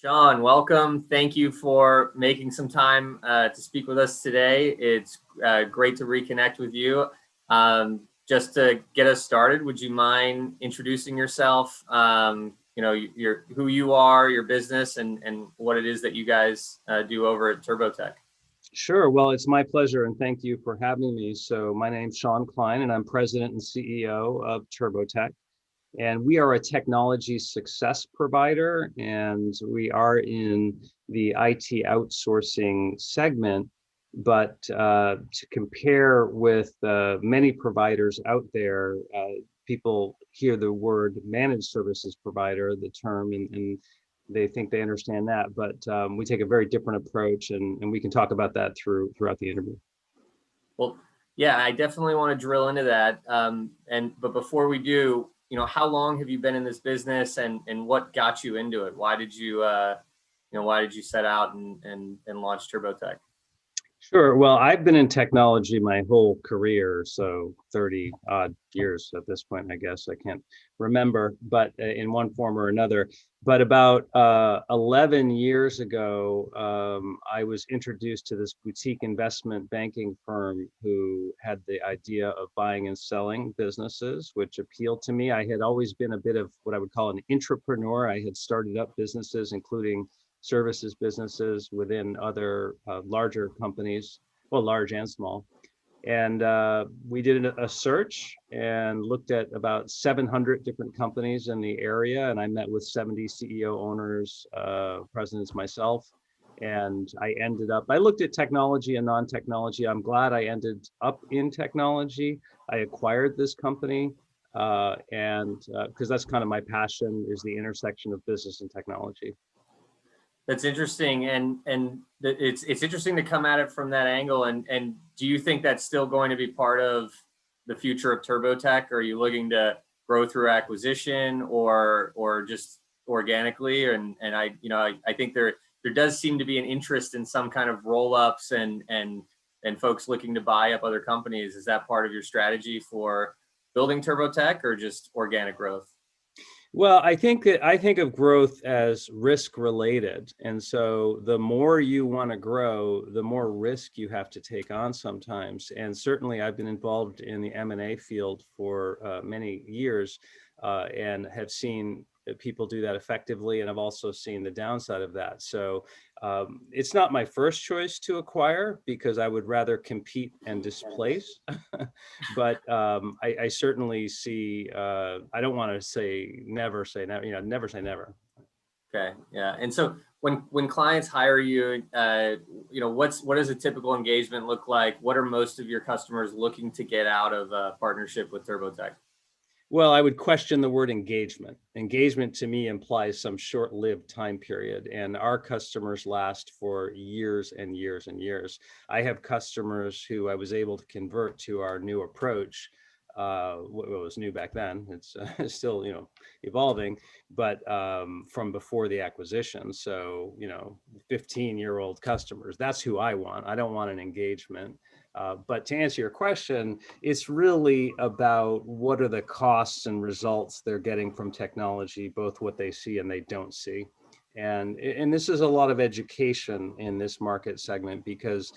Sean, welcome. Thank you for making some time to speak with us today. It's great to reconnect with you. Just to get us started, would you mind introducing yourself? Who you are, your business, and what it is that you guys do over at Turbotek. Sure. Well, it's my pleasure, and thank you for having me. So my name's Sean Kline, and I'm president and CEO of Turbotek. And we are a technology success provider, and we are in the IT outsourcing segment. But to compare with many providers out there, people hear the word managed services provider, the term, and they think they understand that. But we take a very different approach, and we can talk about that throughout the interview. Well, yeah, I definitely want to drill into that. But before we do, how long have you been in this business, and what got you into it? Why did you set out and launch Turbotek? Sure. Well, I've been in technology my whole career, so 30 odd years at this point, I guess. I can't remember, but in one form or another. But about 11 years ago, I was introduced to this boutique investment banking firm who had the idea of buying and selling businesses, which appealed to me. I had always been a bit of what I would call an entrepreneur. I had started up businesses, including services businesses within other larger companies, well, large and small. And we did a search and looked at about 700 different companies in the area. And I met with 70 CEO owners, presidents myself. And I looked at technology and non-technology. I'm glad I ended up in technology. I acquired this company. And because that's kind of my passion, is the intersection of business and technology. That's interesting, and it's interesting to come at it from that angle. And do you think that's still going to be part of the future of Turbotek? Or are you looking to grow through acquisition or just organically? And I think there does seem to be an interest in some kind of roll ups and folks looking to buy up other companies. Is that part of your strategy for building Turbotek, or just organic growth? Well, I think of growth as risk related. And so the more you want to grow, the more risk you have to take on sometimes. And certainly I've been involved in the M&A field for many years and have seen people do that effectively. And I've also seen the downside of that. So it's not my first choice to acquire, because I would rather compete and displace. But I certainly see, I don't want to never say never, never say never. Okay. Yeah. And so when clients hire you, what does a typical engagement look like? What are most of your customers looking to get out of a partnership with Turbotek? Well, I would question the word engagement. Engagement to me implies some short-lived time period, and our customers last for years and years and years. I have customers who I was able to convert to our new approach. What was new back then, it's still evolving, but from before the acquisition. So 15-year-old customers, that's who I want. I don't want an engagement. But to answer your question, it's really about what are the costs and results they're getting from technology, both what they see and they don't see. And this is a lot of education in this market segment, because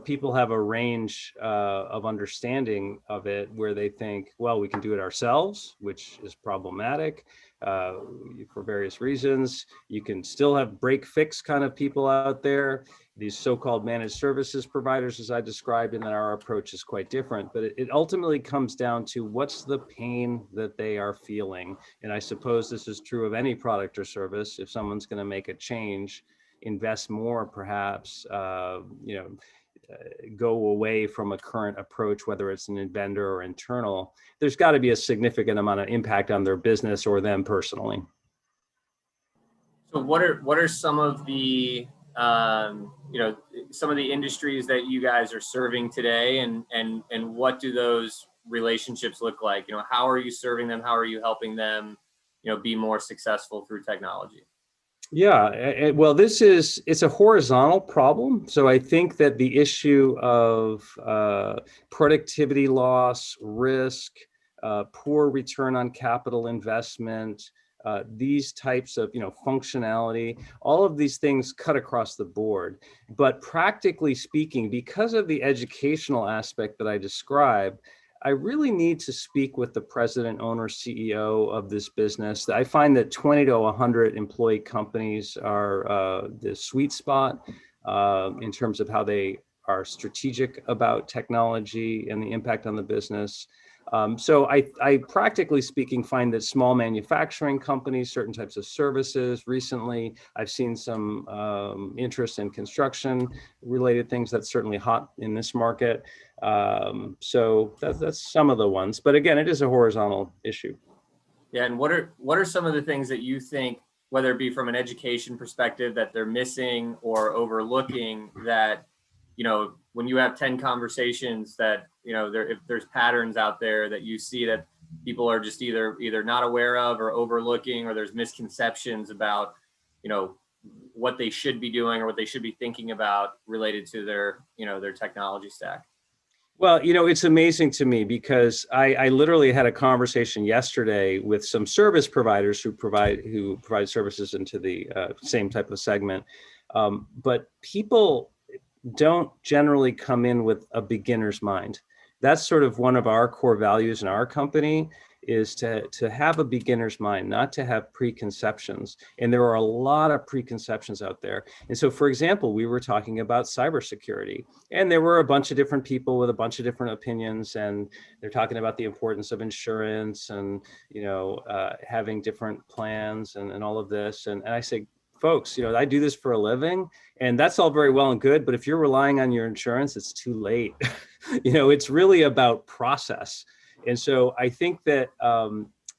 people have a range of understanding of it, where they think, well, we can do it ourselves, which is problematic for various reasons. You can still have break fix kind of people out there, these so-called managed services providers, as I described, and then our approach is quite different. But it ultimately comes down to what's the pain that they are feeling. And I suppose this is true of any product or service. If someone's going to make a change, invest more, perhaps, go away from a current approach, whether it's an vendor or internal, there's got to be a significant amount of impact on their business or them personally. So what are some of the some of the industries that you guys are serving today, and what do those relationships look like? How are you serving them? How are you helping them, be more successful through technology? Yeah, well, it's a horizontal problem. So I think that the issue of productivity loss, risk, poor return on capital investment, these types of, functionality, all of these things cut across the board. But practically speaking, because of the educational aspect that I described, I really need to speak with the president, owner, CEO of this business. I find that 20 to 100 employee companies are the sweet spot in terms of how they are strategic about technology and the impact on the business. So I practically speaking find that small manufacturing companies, certain types of services, recently I've seen some interest in construction related things. That's certainly hot in this market. So that's some of the ones, but again, it is a horizontal issue. Yeah, and what are some of the things that you think, whether it be from an education perspective, that they're missing or overlooking, that, when you have 10 conversations, that, if there's patterns out there that you see that people are just either not aware of or overlooking, or there's misconceptions about, what they should be doing or what they should be thinking about related to their, their technology stack? Well, it's amazing to me because I literally had a conversation yesterday with some service providers who provide services into the same type of segment. But people don't generally come in with a beginner's mind. That's sort of one of our core values in our company, is to have a beginner's mind, not to have preconceptions. And there are a lot of preconceptions out there. And so, for example, we were talking about cybersecurity, and there were a bunch of different people with a bunch of different opinions, and they're talking about the importance of insurance and, having different plans and all of this. And I say, folks, I do this for a living, and that's all very well and good, but if you're relying on your insurance, it's too late. It's really about process. And so I think that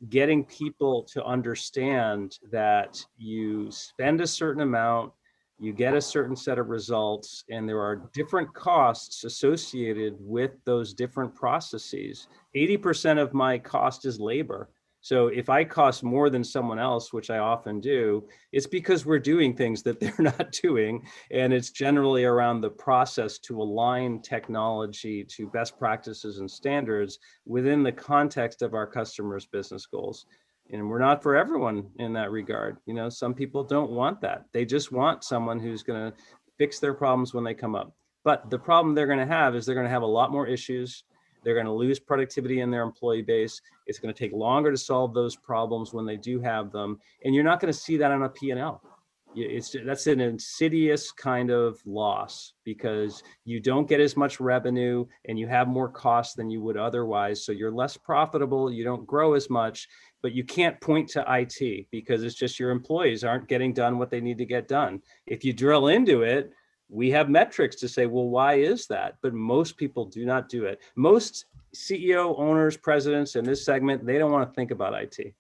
getting people to understand that you spend a certain amount, you get a certain set of results, and there are different costs associated with those different processes. 80% of my cost is labor. So if I cost more than someone else, which I often do, it's because we're doing things that they're not doing. And it's generally around the process to align technology to best practices and standards within the context of our customers' business goals. And we're not for everyone in that regard. Some people don't want that. They just want someone who's going to fix their problems when they come up. But the problem they're going to have is they're going to have a lot more issues. They're going to lose productivity in their employee base. It's going to take longer to solve those problems when they do have them. And you're not going to see that on a P&L. That's an insidious kind of loss, because you don't get as much revenue and you have more costs than you would otherwise. So you're less profitable, you don't grow as much, but you can't point to IT because it's just your employees aren't getting done what they need to get done. If you drill into it, we have metrics to say, well, why is that? But most people do not do it. Most CEO, owners, presidents in this segment, they don't want to think about IT.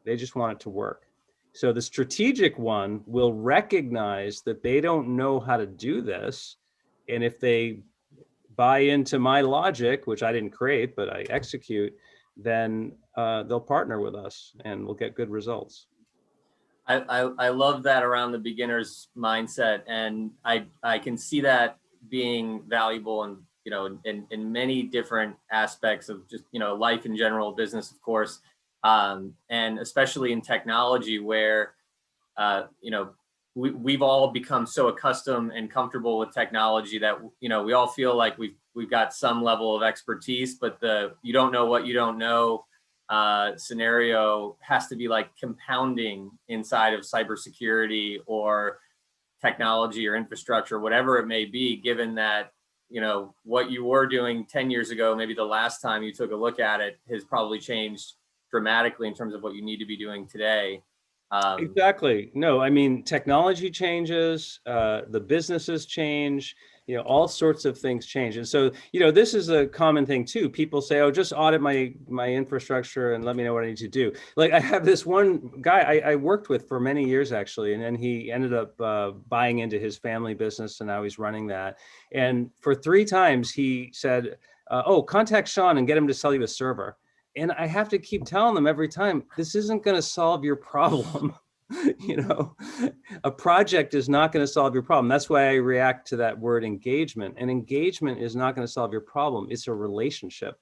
They just want it to work. So the strategic one will recognize that they don't know how to do this. And if they buy into my logic, which I didn't create, but I execute, then they'll partner with us and we'll get good results. I love that around the beginner's mindset, and I can see that being valuable in many different aspects of just life in general, business of course, and especially in technology where we've all become so accustomed and comfortable with technology that we all feel like we've got some level of expertise, but the you don't know what you don't know scenario has to be like compounding inside of cybersecurity or technology or infrastructure, whatever it may be, given that, what you were doing 10 years ago, maybe the last time you took a look at it, has probably changed dramatically in terms of what you need to be doing today. Exactly. No, I mean, technology changes, the businesses change, all sorts of things change. And so, this is a common thing too. People say, oh, just audit my infrastructure and let me know what I need to do. Like I have this one guy I worked with for many years actually, and then he ended up buying into his family business and now he's running that. And for 3 times he said, oh, contact Sean and get him to sell you a server. And I have to keep telling them every time, this isn't going to solve your problem. A project is not going to solve your problem. That's why I react to that word engagement. And engagement is not going to solve your problem. It's a relationship.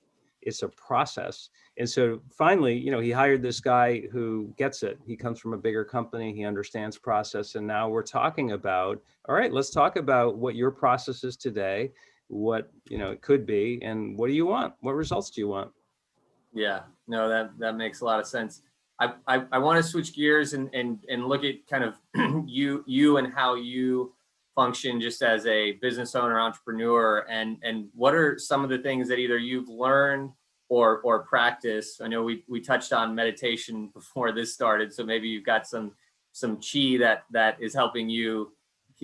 It's a process. And so finally, he hired this guy who gets it. He comes from a bigger company. He understands process. And now we're talking about, all right, let's talk about what your process is today, what, it could be, and what do you want? What results do you want? Yeah, no, that makes a lot of sense. I want to switch gears and look at kind of you and how you function just as a business owner, entrepreneur, and what are some of the things that either you've learned or practice. I know we touched on meditation before this started, so maybe you've got some chi that is helping you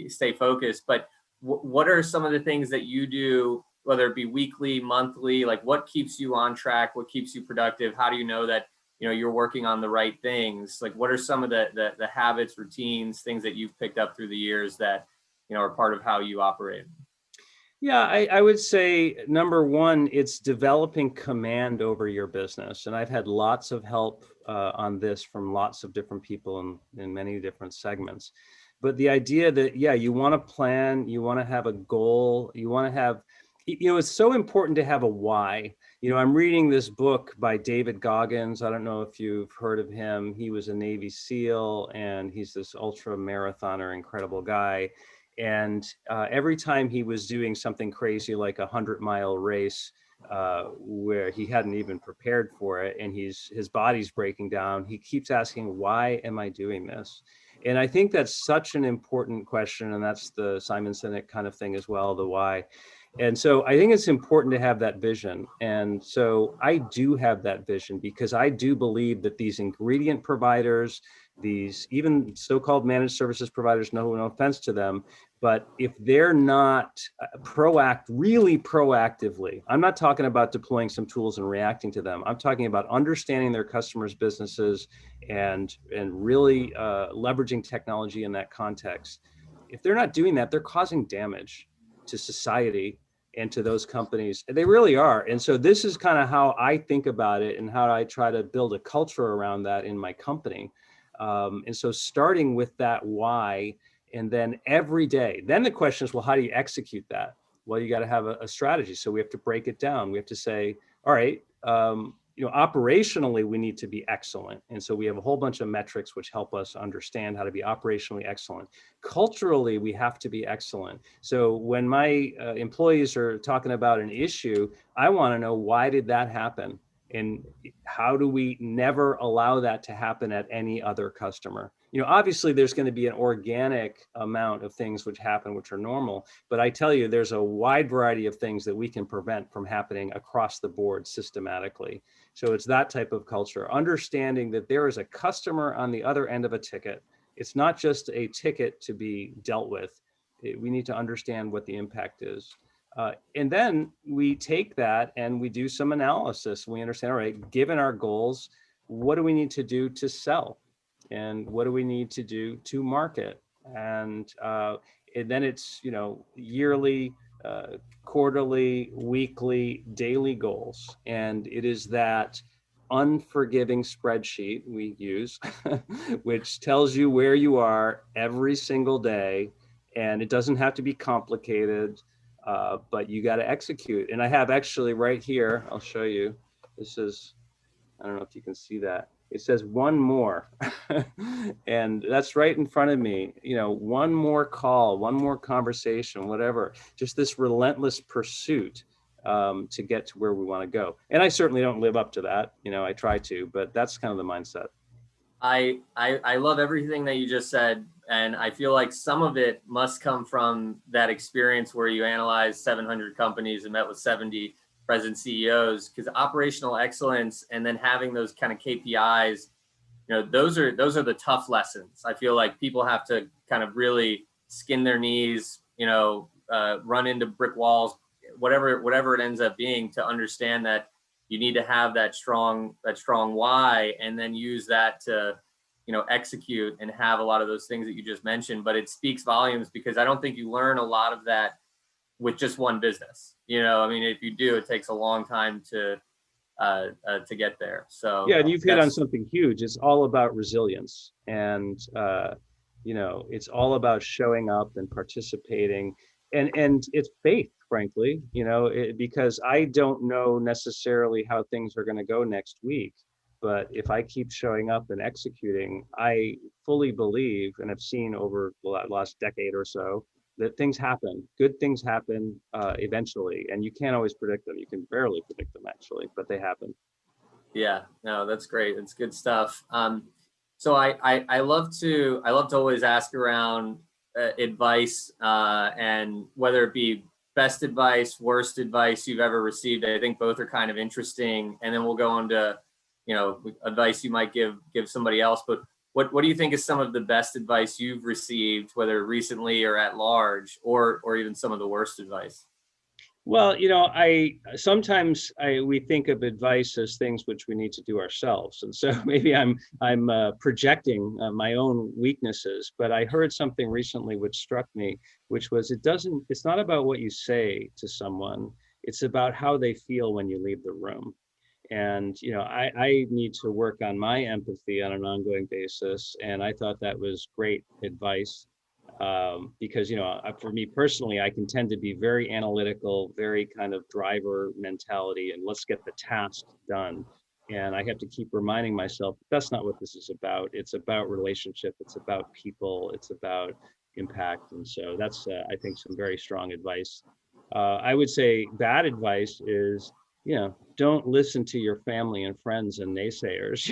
stay focused. But what are some of the things that you do, whether it be weekly, monthly, like what keeps you on track, what keeps you productive? How do you know that you're working on the right things? Like what are some of the habits, routines, things that you've picked up through the years that are part of how you operate? Yeah, I would say number one, it's developing command over your business. And I've had lots of help on this from lots of different people in many different segments. But the idea that, yeah, you want to plan, you want to have a goal, you want to have, it's so important to have a why. I'm reading this book by David Goggins. I don't know if you've heard of him. He was a Navy SEAL and he's this ultra marathoner, incredible guy. And every time he was doing something crazy like 100-mile race where he hadn't even prepared for it and his body's breaking down, he keeps asking, why am I doing this? And I think that's such an important question. And that's the Simon Sinek kind of thing as well, the why. And so I think it's important to have that vision. And so I do have that vision because I do believe that these ingredient providers, these even so-called managed services providers, no offense to them, but if they're not really proactively, I'm not talking about deploying some tools and reacting to them. I'm talking about understanding their customers' businesses and really leveraging technology in that context. If they're not doing that, they're causing damage to society and to those companies. They really are. And so this is kind of how I think about it and how I try to build a culture around that in my company. And so starting with that why, and then every day, then the question is, well, how do you execute that? Well, you got to have a strategy. So we have to break it down. We have to say, all right, operationally, we need to be excellent. And so we have a whole bunch of metrics which help us understand how to be operationally excellent. Culturally, we have to be excellent. So when my employees are talking about an issue, I want to know, why did that happen? And how do we never allow that to happen at any other customer? Obviously there's going to be an organic amount of things which happen, which are normal, but I tell you, there's a wide variety of things that we can prevent from happening across the board systematically. So it's that type of culture, understanding that there is a customer on the other end of a ticket. It's not just a ticket to be dealt with. We need to understand what the impact is. And then we take that and we do some analysis. We understand, all right, given our goals, what do we need to do to sell? And what do we need to do to market? And then it's, yearly, quarterly, weekly, daily goals. And it is that unforgiving spreadsheet we use, which tells you where you are every single day. And it doesn't have to be complicated. But you got to execute. And I have actually right here, I'll show you. This is, I don't know if you can see that. It says one more. And that's right in front of me. One more call, one more conversation, whatever. Just this relentless pursuit to get to where we want to go. And I certainly don't live up to that. I try to, but that's kind of the mindset. I love everything that you just said. And I feel like some of it must come from that experience where you analyzed 700 companies and met with 70 present CEOs, because operational excellence and then having those kind of KPIs, those are the tough lessons. I feel like people have to kind of really skin their knees, run into brick walls, whatever it ends up being, to understand that you need to have that strong why, and then use that to execute and have a lot of those things that you just mentioned. But it speaks volumes, because I don't think you learn a lot of that with just one business. If you do, it takes a long time to get there. So yeah, and you've hit on something huge. It's all about resilience, and it's all about showing up and participating. and it's faith, frankly, because I don't know necessarily how things are going to go next week. But if I keep showing up and executing, I fully believe and have seen over the last decade or so that things happen. Good things happen eventually, and you can't always predict them. You can barely predict them, actually, but they happen. Yeah, no, that's great. It's good stuff. So I love to always ask around advice, and whether it be best advice, worst advice you've ever received. I think both are kind of interesting, and then we'll go on to, advice you might give somebody else. But what do you think is some of the best advice you've received, whether recently or at large, or even some of the worst advice? Well, I sometimes we think of advice as things which we need to do ourselves, and so maybe I'm projecting my own weaknesses. But I heard something recently which struck me, which was it's not about what you say to someone, it's about how they feel when you leave the room. And I need to work on my empathy on an ongoing basis, and I thought that was great advice, because for me personally, I can tend to be very analytical, very kind of driver mentality, and let's get the task done. And I have to keep reminding myself that's not what this is about. It's about relationship, it's about people, it's about impact. And so that's I think some very strong advice. I would say bad advice is, don't listen to your family and friends and naysayers.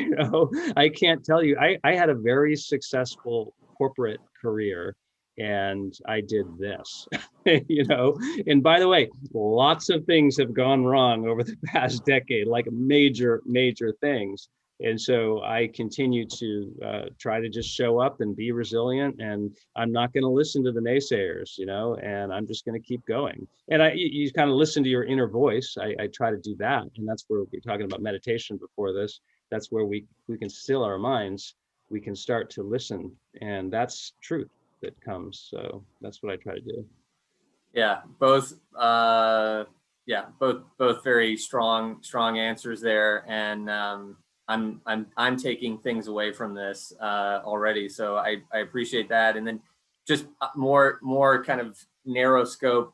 I can't tell you, I had a very successful corporate career, and I did this, and by the way, lots of things have gone wrong over the past decade, like major, major things. And so I continue to try to just show up and be resilient, and I'm not going to listen to the naysayers, and I'm just going to keep going. And you kind of listen to your inner voice. I try to do that, and that's where we're talking about meditation before this. That's where we can still our minds. We can start to listen, and that's truth that comes. So that's what I try to do. Yeah, both very strong answers there. And I'm taking things away from this already, so I appreciate that. And then just more kind of narrow scope,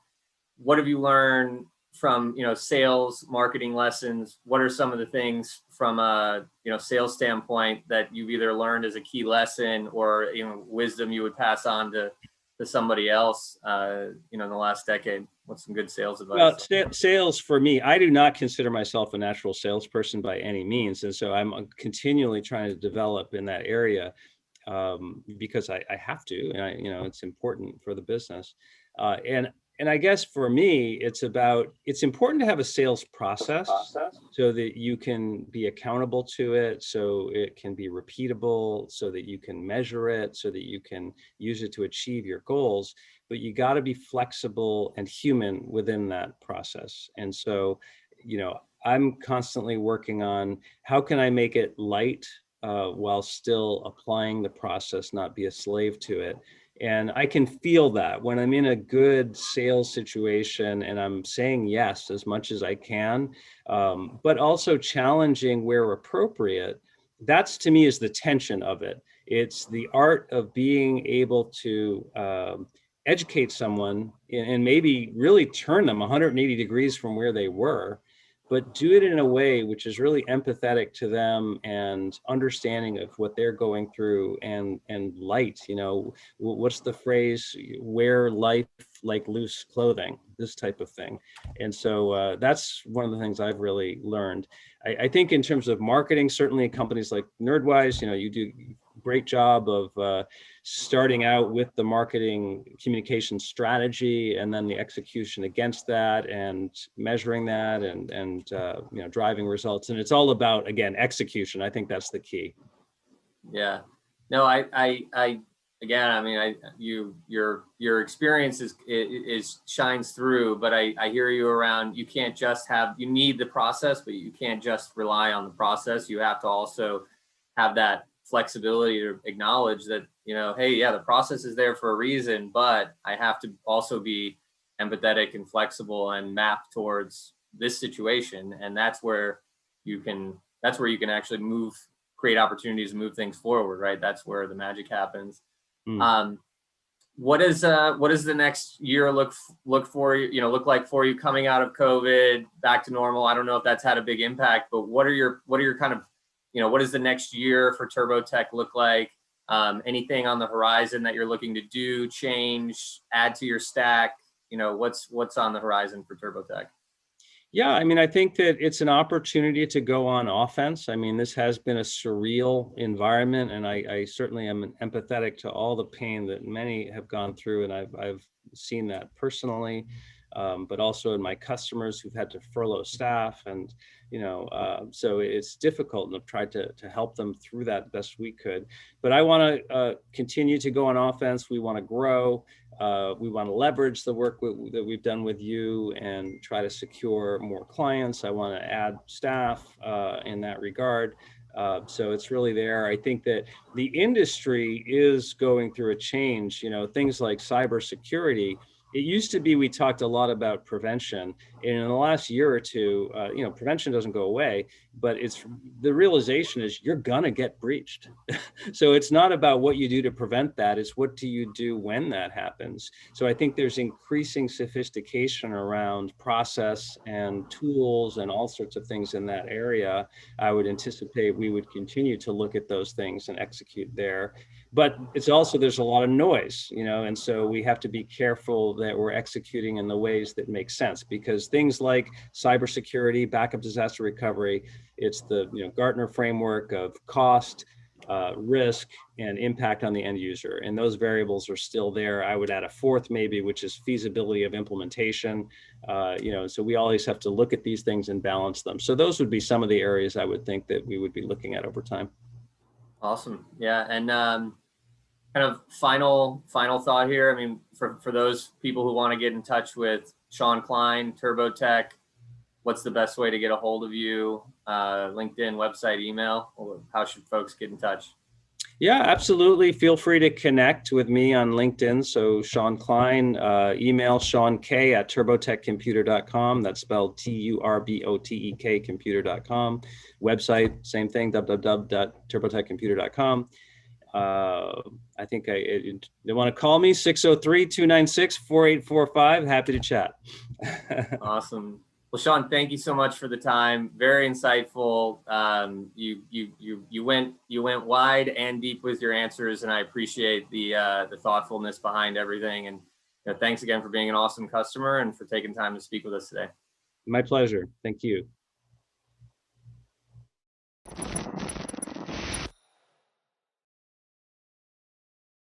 what have you learned from sales marketing lessons? What are some of the things from a sales standpoint that you've either learned as a key lesson, or wisdom you would pass on to somebody else in the last decade? What's some good sales advice? Well, sales for me, I do not consider myself a natural salesperson by any means, and so I'm continually trying to develop in that area, because I have to, and it's important for the business. And I guess for me, it's important to have a sales process so that you can be accountable to it, so it can be repeatable, so that you can measure it, so that you can use it to achieve your goals. But you got to be flexible and human within that process. And so, I'm constantly working on how can I make it light, while still applying the process, not be a slave to it. And I can feel that when I'm in a good sales situation and I'm saying yes as much as I can, but also challenging where appropriate. That's, to me, is the tension of it. It's the art of being able to educate someone and maybe really turn them 180 degrees from where they were, but do it in a way which is really empathetic to them and understanding of what they're going through, and light. What's the phrase? Wear life like loose clothing, this type of thing. And so that's one of the things I've really learned. I think in terms of marketing, certainly companies like Nerdwise, you do a great job of starting out with the marketing communication strategy, and then the execution against that, and measuring that, and driving results. And it's all about, again, execution. I think that's the key. Yeah. No, I again, I mean, your experience is shines through, but I hear you around, you can't just you need the process, but you can't just rely on the process. You have to also have that flexibility to acknowledge that, hey, yeah, the process is there for a reason, but I have to also be empathetic and flexible and map towards this situation. And that's where you can actually create opportunities to move things forward, right? That's where the magic happens. Mm. Um, what does the next year look for you, look like for you coming out of COVID back to normal? I don't know if that's had a big impact, but what are your kind of, what does the next year for Turbotek look like? Anything on the horizon that you're looking to do, change, add to your stack? What's on the horizon for Turbotek? Yeah, I mean, I think that it's an opportunity to go on offense. I mean, this has been a surreal environment, and I certainly am empathetic to all the pain that many have gone through, and I've seen that personally, but also in my customers who've had to furlough staff, and so it's difficult, and I've tried to help them through that best we could. But I want to continue to go on offense. We want to grow. We want to leverage the work that we've done with you and try to secure more clients. I want to add staff in that regard. So it's really there. I think that the industry is going through a change. Things like cybersecurity. It used to be we talked a lot about prevention, and in the last year or two, prevention doesn't go away, but it's the realization is you're gonna get breached. So it's not about what you do to prevent that, it's what do you do when that happens. So I think there's increasing sophistication around process and tools and all sorts of things in that area. I would anticipate we would continue to look at those things and execute there. But it's also, there's a lot of noise, and so we have to be careful that we're executing in the ways that make sense, because things like cybersecurity, backup disaster recovery, it's the Gartner framework of cost, risk, and impact on the end user. And those variables are still there. I would add a fourth maybe, which is feasibility of implementation. So we always have to look at these things and balance them. So those would be some of the areas I would think that we would be looking at over time. Awesome. Yeah. And kind of final thought here. I mean, for those people who want to get in touch with Sean Kline, Turbotek, what's the best way to get a hold of you? LinkedIn, website, email, or how should folks get in touch? Yeah, absolutely. Feel free to connect with me on LinkedIn. So Sean Kline, email seank@turbotekcomputer.com. That's spelled TURBOTEK computer.com. Website, same thing, www.turbotekcomputer.com. I think they want to call me, 603-296-4845. Happy to chat. Awesome. Well, Sean, thank you so much for the time. Very insightful. You went wide and deep with your answers, and I appreciate the thoughtfulness behind everything. And thanks again for being an awesome customer and for taking time to speak with us today. My pleasure. Thank you.